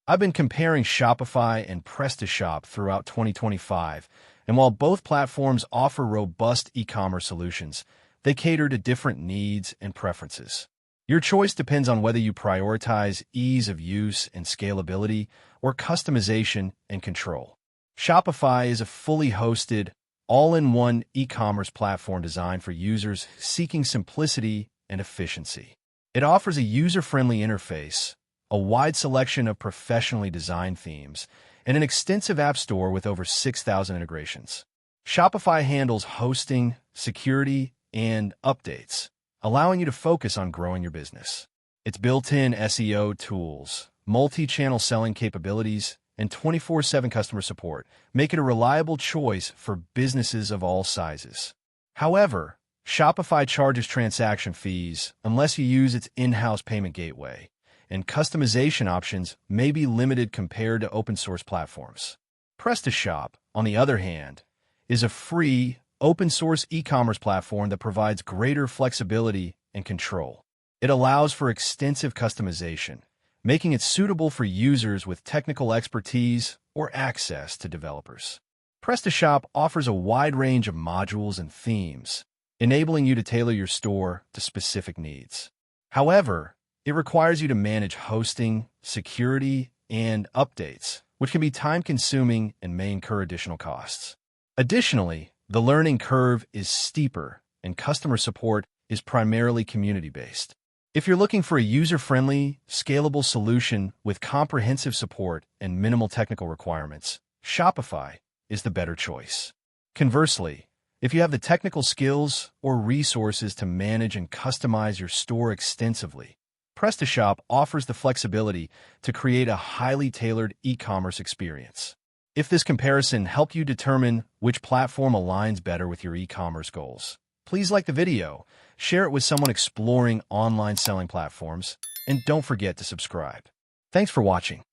I've been comparing Shopify and Prestashop throughout 2025, and while both platforms offer robust e-commerce solutions, they cater to different needs and preferences. Your choice depends on whether you prioritize ease of use and scalability or customization and control. Shopify is a fully hosted, all-in-one e-commerce platform designed for users seeking simplicity and efficiency. It offers a user-friendly interface, a wide selection of professionally designed themes, and an extensive app store with over 6,000 integrations. Shopify handles hosting, security, and updates, allowing you to focus on growing your business. Its built-in SEO tools, multi-channel selling capabilities, and 24/7 customer support make it a reliable choice for businesses of all sizes. However, Shopify charges transaction fees unless you use its in-house payment gateway, and customization options may be limited compared to open-source platforms. PrestaShop, on the other hand, is a free, open-source e-commerce platform that provides greater flexibility and control. It allows for extensive customization, making it suitable for users with technical expertise or access to developers. PrestaShop offers a wide range of modules and themes, enabling you to tailor your store to specific needs. However, it requires you to manage hosting, security, and updates, which can be time-consuming and may incur additional costs. Additionally, the learning curve is steeper, and customer support is primarily community-based. If you're looking for a user-friendly, scalable solution with comprehensive support and minimal technical requirements, Shopify is the better choice. Conversely, if you have the technical skills or resources to manage and customize your store extensively, PrestaShop offers the flexibility to create a highly tailored e-commerce experience. If this comparison helped you determine which platform aligns better with your e-commerce goals, please like the video, share it with someone exploring online selling platforms, and don't forget to subscribe. Thanks for watching.